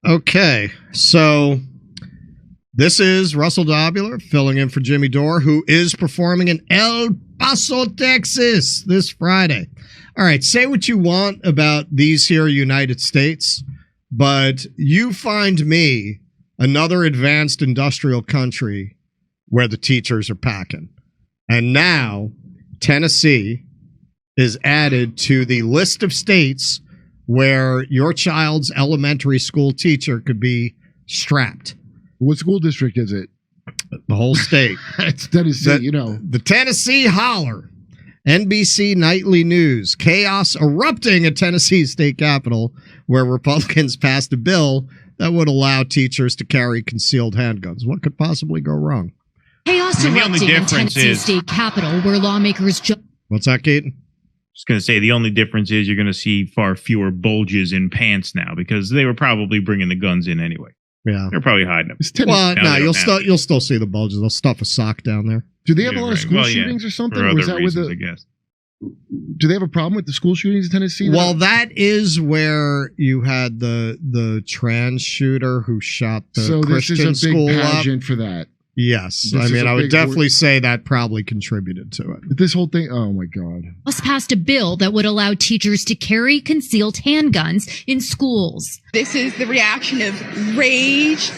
Okay, so this is Russell Dobular filling in for Jimmy Dore, who is performing in El Paso, Texas this Friday. All right, say what you want about these here United States, but you find me another advanced industrial country where the teachers are packing. And now Tennessee is added to the list of states where your child's elementary school teacher could be strapped. What school district is it? The whole state. It's Tennessee, you know. The Tennessee Holler. NBC Nightly News. Chaos erupting at Tennessee state capitol, where Republicans passed a bill that would allow teachers to carry concealed handguns. What could possibly go wrong? Chaos erupting in Tennessee state capitol, where lawmakers... What's that, Keaton? Just going to say the only difference is you're going to see far fewer bulges in pants now because they were probably bringing the guns in anyway. Yeah, they're probably hiding them. Well, no, you'll still see the bulges. They'll stuff a sock down there. Do they have a lot of school shootings or something? For or is other that reasons, with I guess. Do they have a problem with the school shootings in Tennessee? Well, that is where you had the trans shooter who shot the Christian school up. So this is a big pageant for that. Yes. I mean, I would definitely say that probably contributed to it. This whole thing, oh my God. House passed a bill that would allow teachers to carry concealed handguns in schools. This is the reaction of rage,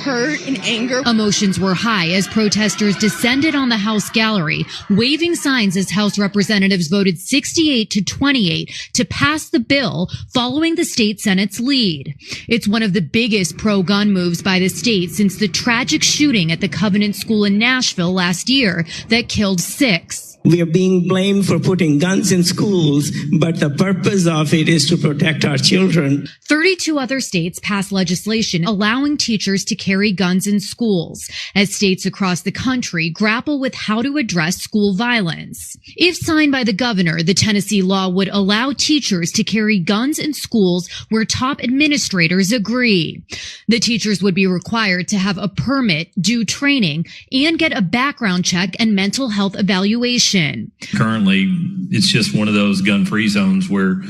hurt, and anger. Emotions were high as protesters descended on the House gallery, waving signs as House representatives voted 68 to 28 to pass the bill following the state Senate's lead. It's one of the biggest pro-gun moves by the state since the tragic shooting at the Covenant School in Nashville last year that killed 6. We are being blamed for putting guns in schools, but the purpose of it is to protect our children. 32 other states passed legislation allowing teachers to carry guns in schools as states across the country grapple with how to address school violence. If signed by the governor, the Tennessee law would allow teachers to carry guns in schools where top administrators agree. The teachers would be required to have a permit, do training, and get a background check and mental health evaluation. Currently, it's just one of those gun-free zones where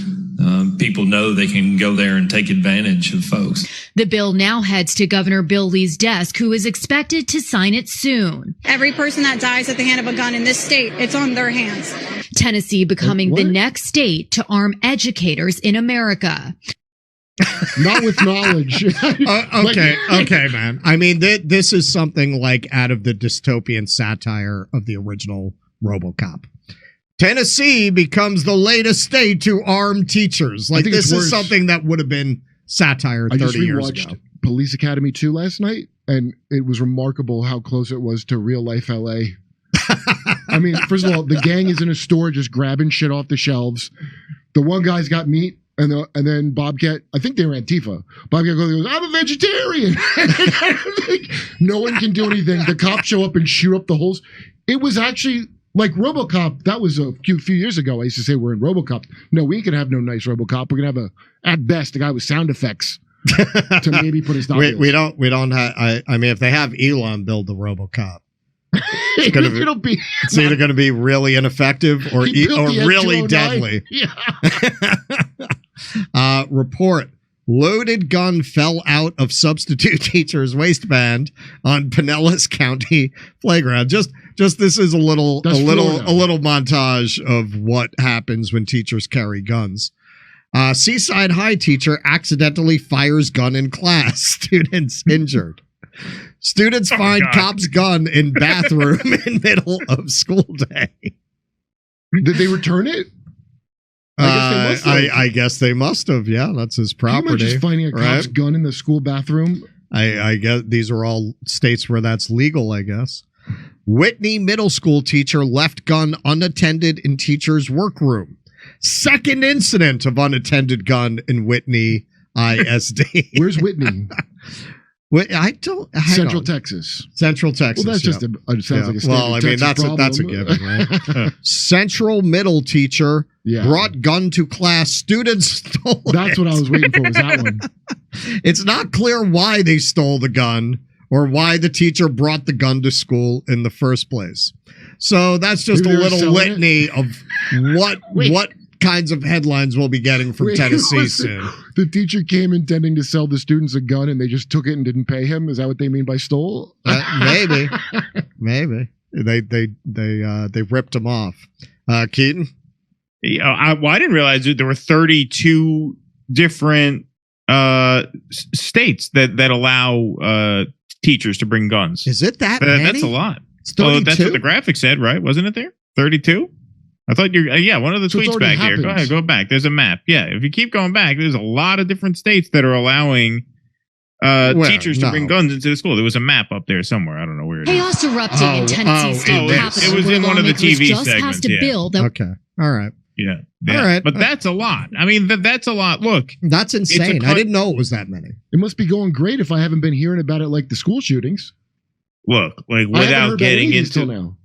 people know they can go there and take advantage of folks. The bill now heads to Governor Bill Lee's desk, who is expected to sign it soon. Every person that dies at the hand of a gun in this state, it's on their hands. Tennessee becoming the next state to arm educators in America. Not with knowledge. Okay, man. I mean, this is something like out of the dystopian satire of the original RoboCop. Tennessee becomes the latest state to arm teachers. Like, this is something that would have been satire 30 years ago. I just rewatched Police Academy 2 last night, and it was remarkable how close it was to real life LA. I mean, first of all, the gang is in a store just grabbing shit off the shelves. The one guy's got meat. And then Bobcat, I think they were Antifa. Bobcat goes, I'm a vegetarian. No one can do anything. The cops show up and shoot up the holes. It was actually like RoboCop. That was a few years ago. I used to say we're in RoboCop. No, we can have no nice RoboCop. We're gonna have at best, a guy with sound effects to maybe put his dollars. We don't have. I mean, if they have Elon build the RoboCop, it's either going to be really ineffective or really deadly. Yeah. Report: loaded gun fell out of substitute teacher's waistband on Pinellas County playground. Just this is a little montage of what happens when teachers carry guns. Seaside High teacher accidentally fires gun in class. Students injured. Students find cop's gun in bathroom in middle of school day. Did they return it? I guess they must have. Yeah, that's his property. Can you imagine finding a cop's gun in the school bathroom? I guess these are all states where that's legal, I guess. Whitney middle school teacher left gun unattended in teacher's workroom. Second incident of unattended gun in Whitney ISD. Where's Whitney? Central Texas. Central Texas. Well, that's just sounds like a standard that's a given, right? Central middle teacher brought gun to class. Students stole That's what I was waiting for, was that one. It's not clear why they stole the gun or why the teacher brought the gun to school in the first place. So that's just a little litany of what kinds of headlines we'll be getting from Wait, Tennessee was it- soon. The teacher came intending to sell the students a gun, and they just took it and didn't pay him. Is that what they mean by stole? Maybe. They ripped him off. Keaton? I didn't realize that there were 32 different states that allow teachers to bring guns. Is it that many? That's a lot. It's Oh, 32? that's what the graphic said, right? Wasn't it there? 32? I thought you're, one of the So it's tweets already back here. Go happened. ahead, go back. There's a map. Yeah, if you keep going back, there's a lot of different states that are allowing teachers to bring guns into the school. There was a map up there somewhere. I don't know where it is. Chaos erupting in Tennessee state it is. capitol. It was where in one of the lawmakers TV just segments, passed a yeah. bill that Okay. All right. Yeah. All right. But that's a lot. I mean, that's a lot. Look, That's insane. I con- didn't know it was that many. It must be going great if I haven't been hearing about it like the school shootings. like I haven't heard without about getting any of these till into now.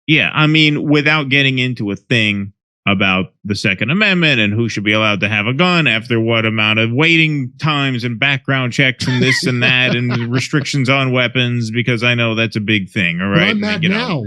Yeah, I mean, without getting into a thing about the Second Amendment and who should be allowed to have a gun after what amount of waiting times and background checks and this and that and restrictions on weapons, because I know that's a big thing. All But right. I'm mad now.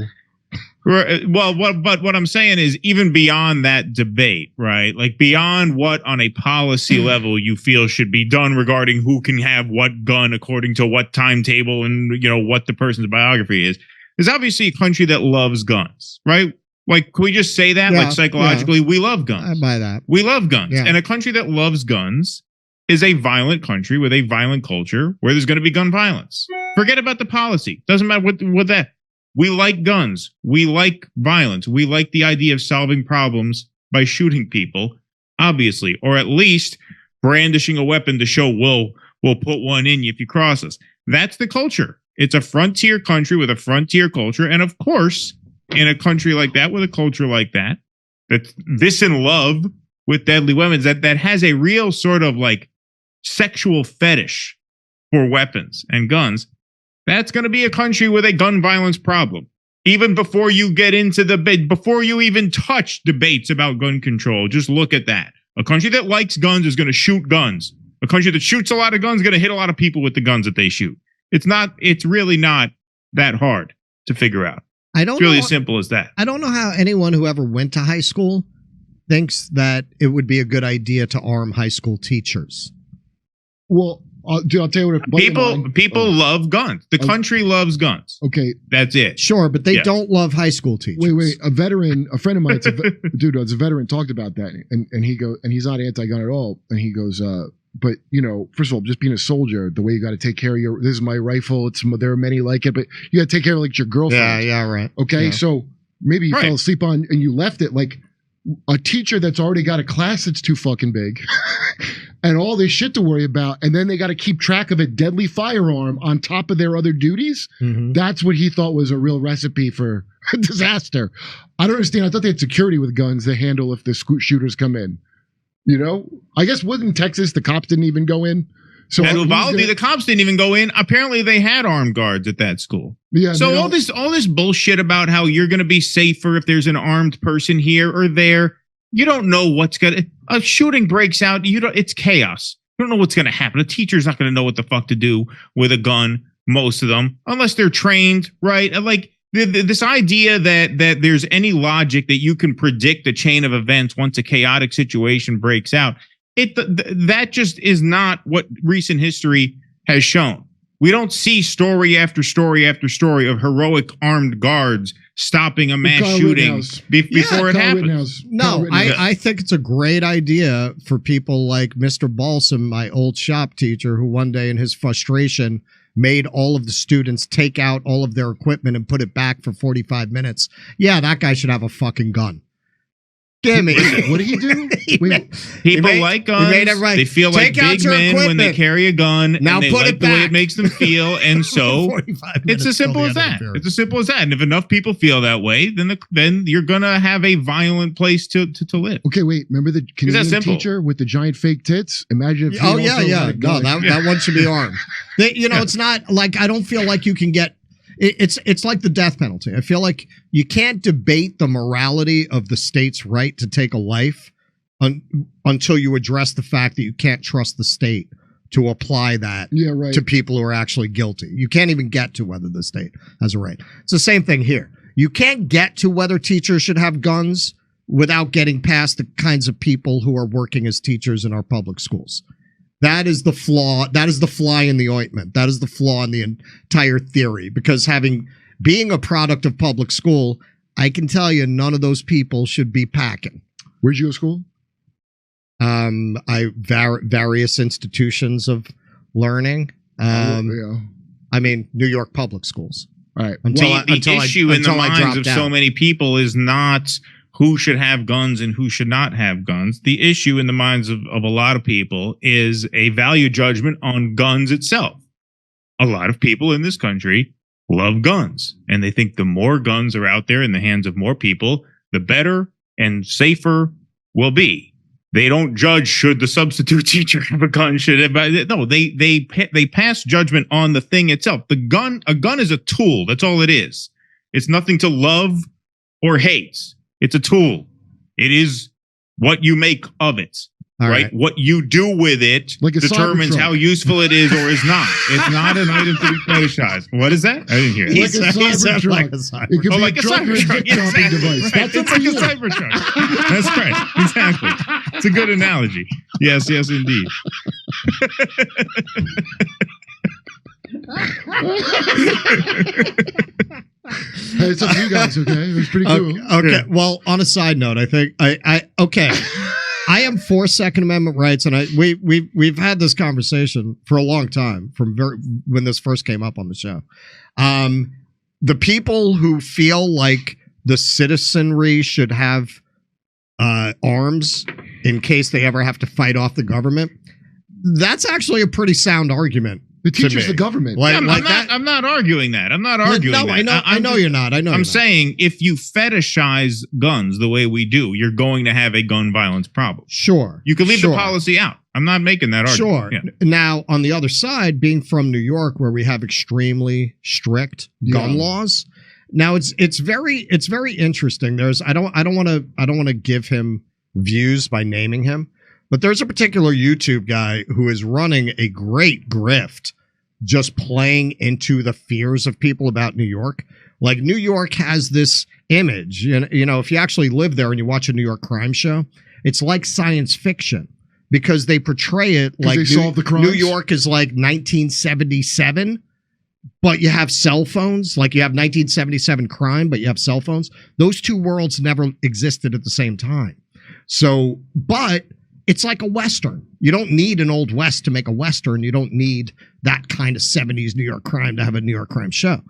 Well, what I'm saying is even beyond that debate, right? Like beyond what on a policy level you feel should be done regarding who can have what gun according to what timetable and, what the person's biography is. There's obviously a country that loves guns, right? Like, can we just say that? Yeah, Like psychologically, we love guns. I buy that. We love guns. Yeah. And a country that loves guns is a violent country with a violent culture where there's going to be gun violence. Forget about the policy. Doesn't matter what that. We like guns. We like violence. We like the idea of solving problems by shooting people, obviously, or at least brandishing a weapon to show we'll put one in you if you cross us. That's the culture. It's a frontier country with a frontier culture. And of course, in a country like that, with a culture like that, that's this in love with deadly weapons, that has a real sort of like sexual fetish for weapons and guns, that's going to be a country with a gun violence problem. Even before you get into before you even touch debates about gun control, just look at that. A country that likes guns is going to shoot guns. A country that shoots a lot of guns is going to hit a lot of people with the guns that they shoot. It's really not that hard to figure out. It's really as simple as that. I don't know how anyone who ever went to high school thinks that it would be a good idea to arm high school teachers. Well, dude, I'll tell you what. a buddy of mine- People love guns. The country loves guns. Okay, That's it. Sure, but they don't love high school teachers. wait. A veteran, a friend of mine, dude, it's a veteran, talked about that, and he goes, and he's not anti-gun at all, and he goes, but first of all, just being a soldier, the way you got to take care of this is my rifle. There are many like it, but you got to take care of like your girlfriend. Yeah, right. Okay, Yeah. so maybe you fell asleep on and you left it. Like a teacher that's already got a class that's too fucking big and all this shit to worry about, and then they got to keep track of a deadly firearm on top of their other duties. Mm-hmm. That's what he thought was a real recipe for disaster. I don't understand. I thought they had security with guns to handle if the shooters come in. I guess wasn't Texas, the cops didn't even go in. So At Uvalde, the cops didn't even go in. Apparently, they had armed guards at that school. Yeah. So all this bullshit about how you're going to be safer if there's an armed person here or there. You don't know what's going to. A shooting breaks out. It's chaos. You don't know what's going to happen. A teacher's not going to know what the fuck to do with a gun. Most of them, unless they're trained, right? Like this idea that there's any logic that you can predict a chain of events once a chaotic situation breaks out. That just is not what recent history has shown. We don't see story after story after story of heroic armed guards stopping a mass shooting before it happens. No, I think it's a great idea for people like Mr. Balsam, my old shop teacher, who one day in his frustration made all of the students take out all of their equipment and put it back for 45 minutes. Yeah, that guy should have a fucking gun. Gimme. What did he do? People like guns. They feel like big men when they carry a gun. Now and they put like it the way back. it makes them feel. And so 45 it's minutes as simple till as the end that. of the period. It's as simple as that. And if enough people feel that way, then you're gonna have a violent place to live. Okay, wait. Remember the Canadian simple. teacher with the giant fake tits? Imagine if he Oh also yeah. had a No, gun. that one should be armed. It's not like, I don't feel like you can get. It's like the death penalty. I feel like you can't debate the morality of the state's right to take a life until you address the fact that you can't trust the state to apply that to people who are actually guilty. You can't even get to whether the state has a right. It's the same thing here. You can't get to whether teachers should have guns without getting past the kinds of people who are working as teachers in our public schools. That is the flaw. That is the fly in the ointment. That is the flaw in the entire theory. Because being a product of public school, I can tell you none of those people should be packing. Where'd you go to school? Various institutions of learning. Yeah. I mean, New York public schools. All right. The issue in the minds of so many people is not who should have guns and who should not have guns. The issue in the minds of a lot of people is a value judgment on guns itself. A lot of people in this country love guns, and they think the more guns are out there in the hands of more people, the better and safer will be. They don't judge should the substitute teacher have a gun. No, they pass judgment on the thing itself. A gun is a tool. That's all it is. It's nothing to love or hate. It's a tool. It is what you make of it. All right? What you do with it determines how useful it is or is not. It's not an item to be fetishized. What is that? I didn't hear it. Like a Cybertruck. It could be like a Cybertruck. Exactly. Device. Right. It's like a Cybertruck. That's right. Exactly. It's a good analogy. Yes, indeed. Hey, it's up to you guys, okay? It was pretty cool. Okay. Yeah. Well, on a side note, I think I am for Second Amendment rights, and we've had this conversation for a long time when this first came up on the show. The people who feel like the citizenry should have arms in case they ever have to fight off the government, that's actually a pretty sound argument. The teacher's the government. I'm not arguing that. I'm not arguing that. I know you're not. I'm saying if you fetishize guns the way we do, you're going to have a gun violence problem. Sure. You can leave the policy out. I'm not making that argument. Sure. Yeah. Now, on the other side, being from New York, where we have extremely strict gun laws, now it's very interesting. I don't want to give him views by naming him, but there's a particular YouTube guy who is running a great grift just playing into the fears of people about New York. Like, New York has this image, you know, if you actually live there and you watch a New York crime show, it's like science fiction because they portray it like New York is like 1977, but you have cell phones. Like, you have 1977 crime, but you have cell phones. Those two worlds never existed at the same time. So, but it's like a Western. You don't need an Old West to make a Western. You don't need that kind of 70s New York crime to have a New York crime show.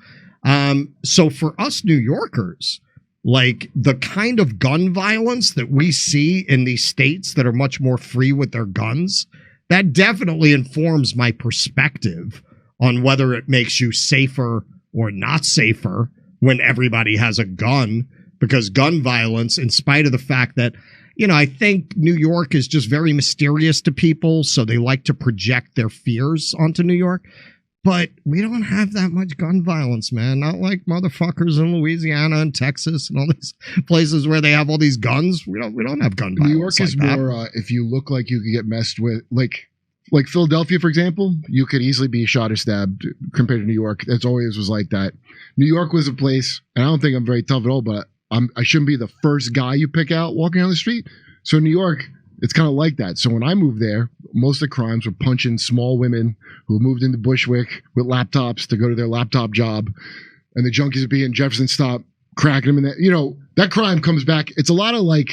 So for us New Yorkers, like, the kind of gun violence that we see in these states that are much more free with their guns, that definitely informs my perspective on whether it makes you safer or not safer when everybody has a gun. Because gun violence, in spite of the fact that, you know, I think New York is just very mysterious to people, so they like to project their fears onto New York. But we don't have that much gun violence, man. Not like motherfuckers in Louisiana and Texas and all these places where they have all these guns. We don't have gun violence. New York is more if you look like you could get messed with, like Philadelphia, for example, you could easily be shot or stabbed compared to New York. It's always was like that. New York was a place, and I don't think I'm very tough at all, but I shouldn't be the first guy you pick out walking down the street. So in New York, it's kind of like that. So when I moved there, most of the crimes were punching small women who moved into Bushwick with laptops to go to their laptop job. And the junkies would be in Jefferson Stop, cracking them in that. You know, that crime comes back. It's a lot of like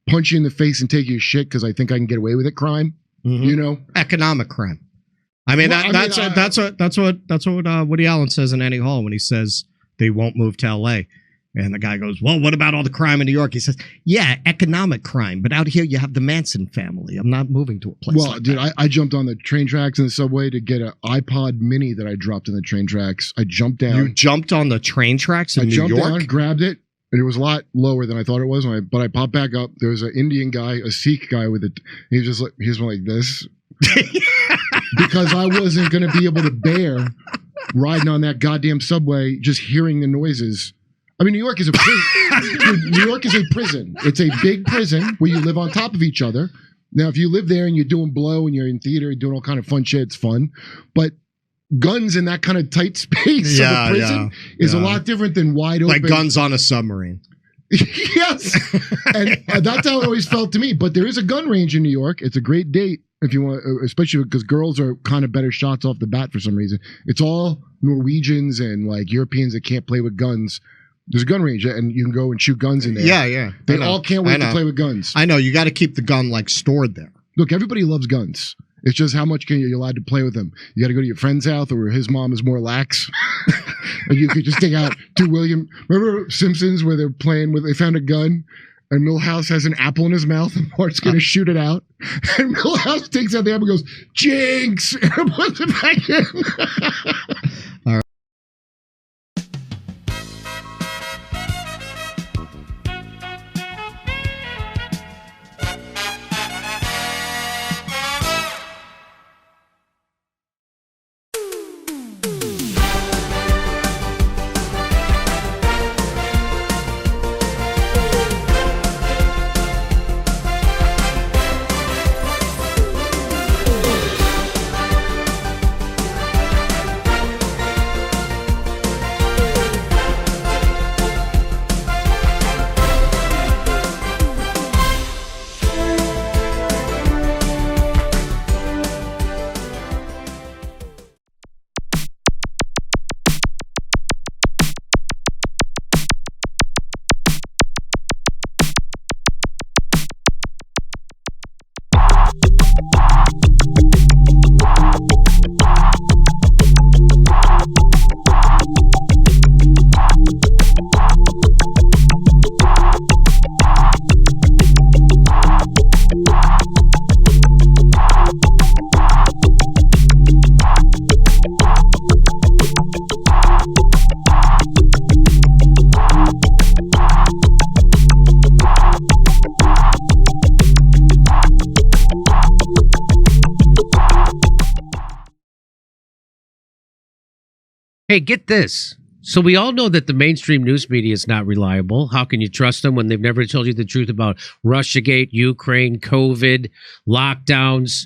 punch you in the face and take your shit because I think I can get away with it crime. Mm-hmm. You know? Economic crime. I mean, that's what Woody Allen says in Annie Hall when he says they won't move to L.A., and the guy goes, well, what about all the crime in New York? He says, yeah, economic crime. But out here, you have the Manson family. I'm not moving to a place like that. Well, dude, I jumped on the train tracks in the subway to get an iPod mini that I dropped in the train tracks. I jumped down. You jumped on the train tracks in New York? I jumped down, grabbed it, and it was a lot lower than I thought it was. But I popped back up. There was an Indian guy, a Sikh guy with it. He was just like, he was like this. Because I wasn't going to be able to bear riding on that goddamn subway, just hearing the noises. I mean, New York is a prison. New York is a prison. It's a big prison where you live on top of each other. Now, if you live there and you're doing blow and you're in theater and doing all kind of fun shit, it's fun. But guns in that kind of tight space of a prison is a lot different than wide open. Like guns on a submarine. Yes. And that's how it always felt to me. But there is a gun range in New York. It's a great date if you want, especially because girls are kind of better shots off the bat for some reason. It's all Norwegians and like Europeans that can't play with guns. There's a gun range and you can go and shoot guns in there. Yeah. They all can't wait to play with guns. I know. You got to keep the gun like stored there. Look, everybody loves guns. It's just how much you're allowed to play with them. You got to go to your friend's house or his mom is more lax. And you could just take out remember Simpsons where they're playing with, they found a gun and Milhouse has an apple in his mouth and Mart's going to shoot it out. And Milhouse takes out the apple and goes, jinx, and puts it back in. All right. Hey, get this. So we all know that the mainstream news media is not reliable. How can you trust them when they've never told you the truth about Russiagate, Ukraine, COVID, lockdowns,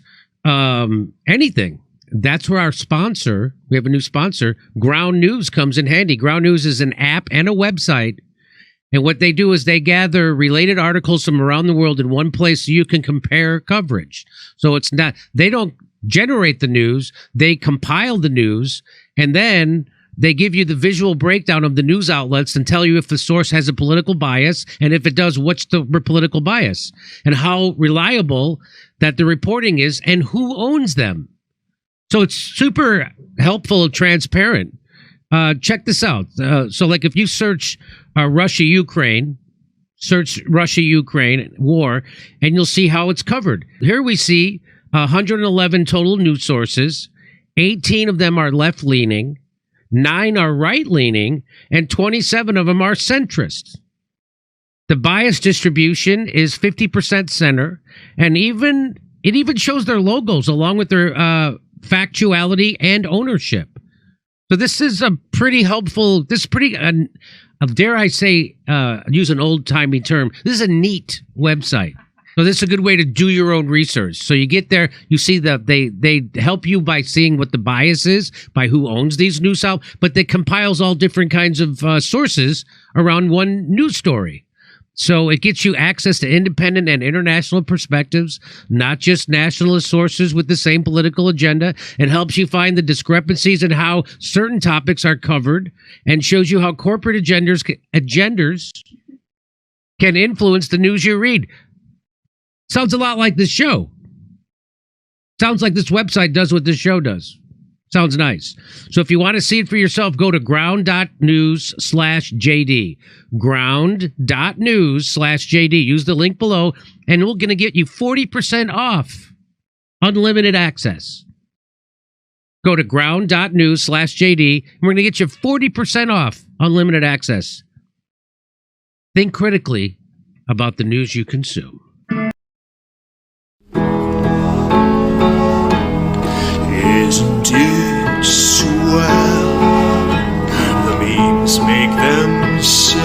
anything? That's where our sponsor, we have a new sponsor, Ground News, comes in handy. Ground News is an app and a website. And what they do is they gather related articles from around the world in one place so you can compare coverage. So it's not, they don't generate the news, they compile the news, and then they give you the visual breakdown of the news outlets and tell you if the source has a political bias, and if it does, what's the political bias, and how reliable that the reporting is, and who owns them. So it's super helpful and transparent. Check this out. So like if you search Russia-Ukraine, search Russia-Ukraine war, and you'll see how it's covered. Here we see 111 total news sources. 18 of them are left-leaning. 9 are right-leaning, and 27 of them are centrist. The bias distribution is 50% center, and it even shows their logos along with their factuality and ownership. So this is a pretty helpful, dare I say, use an old-timey term, this is a neat website. So this is a good way to do your own research. So you get there, you see that they help you by seeing what the bias is, by who owns these news outlets, but they compiles all different kinds of sources around one news story. So it gets you access to independent and international perspectives, not just nationalist sources with the same political agenda. It helps you find the discrepancies in how certain topics are covered and shows you how corporate agendas can influence the news you read. Sounds a lot like this show. Sounds like this website does what this show does. Sounds nice. So if you want to see it for yourself, go to ground.news/JD. Ground.news/JD. Use the link below, and we're going to get you 40% off unlimited access. Go to ground.news/JD, and we're going to get you 40% off unlimited access. Think critically about the news you consume. Isn't it swell? The memes make themselves.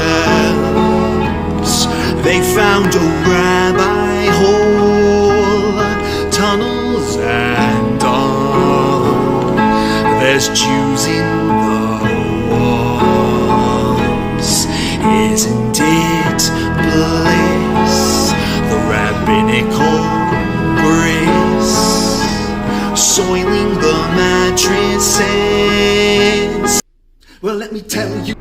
They found a rabbi hole, tunnels and all. There's Jews in the walls. Isn't it Well, let me tell you.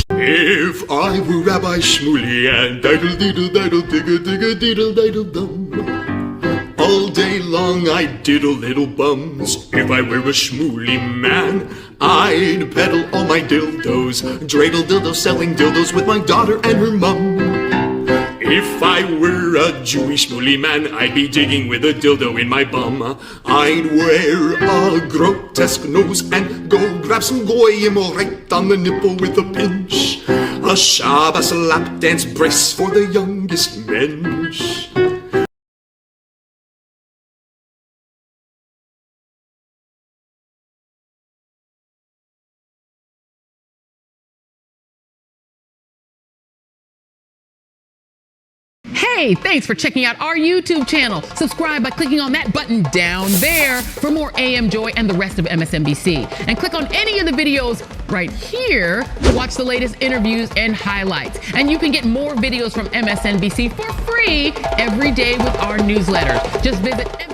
If I were Rabbi Shmuley and diddle diddle diddle digga digga diddle diddle dum, all day long I'd diddle little bums. If I were a Shmuley man, I'd peddle all my dildos, dreidel dildos, selling dildos with my daughter and her mum. If I were a Jewish Shmuley man, I'd be digging with a dildo in my bum. I'd wear a grotesque nose and go grab some goyim right on the nipple with a pinch. A Shabbos lap dance brace for the youngest mensch. Hey, thanks for checking out our YouTube channel. Subscribe by clicking on that button down there for more AM Joy and the rest of MSNBC. And click on any of the videos right here to watch the latest interviews and highlights. And you can get more videos from MSNBC for free every day with our newsletter. Just visit